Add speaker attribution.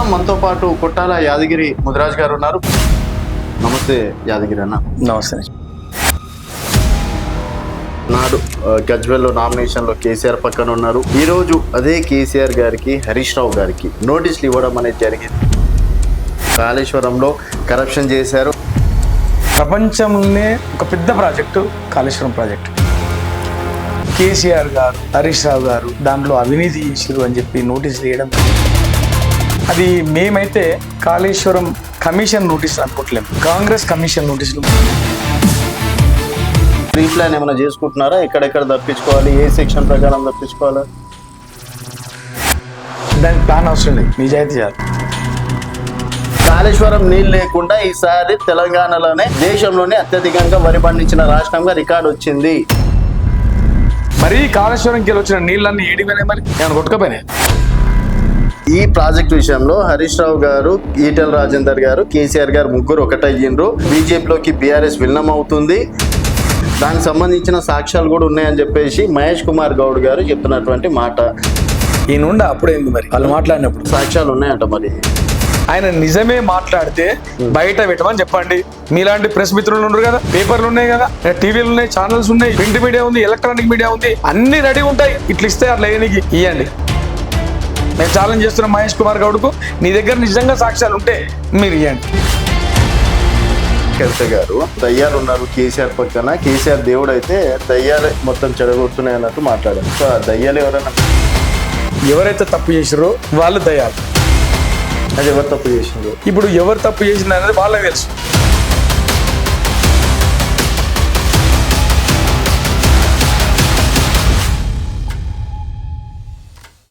Speaker 1: మాట్లాడదాం. మనతో పాటు కొట్టాల యాదగిరి ముదిరాజ్ గారు ఉన్నారు. నమస్తే యాదగిరి అన్న.
Speaker 2: నమస్తే.
Speaker 1: నాడు గజ్వెల్లో నామినేషన్లో కేసీఆర్ పక్కన ఉన్నారు. ఈరోజు అదే కేసీఆర్ గారికి హరీష్ రావు గారికి నోటీసులు ఇవ్వడం అనేది జరిగింది. కాళేశ్వరంలో కరప్షన్ చేశారు.
Speaker 2: ప్రపంచంలోనే ఒక పెద్ద ప్రాజెక్టు కాళేశ్వరం ప్రాజెక్టు. కేసీఆర్ గారు, హరీష్ రావు గారు దాంట్లో అవినీతి చేసిరు అని చెప్పి నోటీసులు వేయడం, అది మేమైతే కాళేశ్వరం కమిషన్ నోటీసులు అనుకోవట్లేము, కాంగ్రెస్ కమిషన్ నోటీసులు.
Speaker 1: ప్రీ ప్లాన్ ఏమైనా చేసుకుంటున్నారా? ఎక్కడెక్కడ తప్పించుకోవాలి, ఏ సెక్షన్ ప్రకారం తప్పించుకోవాలా?
Speaker 2: దానికి ప్లాన్ అవసరం లేదు, నిజాయితీ చేయాలి.
Speaker 1: కాళేశ్వరం నీళ్ళు లేకుండా ఈసారి తెలంగాణలోనే దేశంలోనే అత్యధికంగా వరి పండించిన రాష్ట్రంగా రికార్డు వచ్చింది.
Speaker 2: మరీ కాళేశ్వరంకి వెళ్ళి వచ్చిన నీళ్ళన్నీ ఏడిపోయినాయి, మరి ఏమైనా కొట్టుకపోయినాయి.
Speaker 1: ఈ ప్రాజెక్ట్ విషయంలో హరీష్ రావు గారు, ఈటెల రాజేందర్ గారు, కేసీఆర్ గారు ముగ్గురు ఒకటయ్యిండ్రు. బీజేపీలోకి బీఆర్ఎస్ విలీనం అవుతుంది. దానికి సంబంధించిన సాక్ష్యాలు కూడా ఉన్నాయని చెప్పేసి మహేష్ కుమార్ గౌడ్ గారు చెప్తున్నటువంటి మాట.
Speaker 2: ఈ నుండి అప్పుడైంది మరి వాళ్ళు మాట్లాడినప్పుడు
Speaker 1: సాక్ష్యాలు ఉన్నాయంట. మరి
Speaker 2: ఆయన నిజమే మాట్లాడితే బయట పెట్టమని చెప్పండి. మీలాంటి ప్రెస్ మిత్రులు ఉన్నారు కదా, పేపర్లు ఉన్నాయి కదా, టీవీలు ఉన్నాయి, ఛానల్స్ ఉన్నాయి, ప్రింట్ మీడియా ఉంది, ఎలక్ట్రానిక్ మీడియా ఉంది, అన్ని రెడీ ఉంటాయి. ఇట్లా ఇస్తే అట్లా ఏనికి ఇవ్వండి. నేను ఛాలెంజ్ చేస్తున్నా మహేష్ కుమార్ గౌడ్కు, నీ దగ్గర నిజంగా సాక్ష్యాలు ఉంటే మీరు ఇవ్వండి.
Speaker 1: కవిత గారు దయ్యాలు ఉన్నారు కేసీఆర్ పక్కన, కేసీఆర్ దేవుడు అయితే దయ్యాలే మొత్తం చెడగొడుతున్నాయి అన్నట్టు మాట్లాడారు. సో ఆ దయ్యాలు
Speaker 2: ఎవరైతే తప్పు చేసిరో వాళ్ళు దయ్యాలు.
Speaker 1: అది ఎవరు తప్పు చేసిండ్రు?
Speaker 2: ఇప్పుడు ఎవరు తప్పు చేసింది అనేది వాళ్ళకి తెలుసు.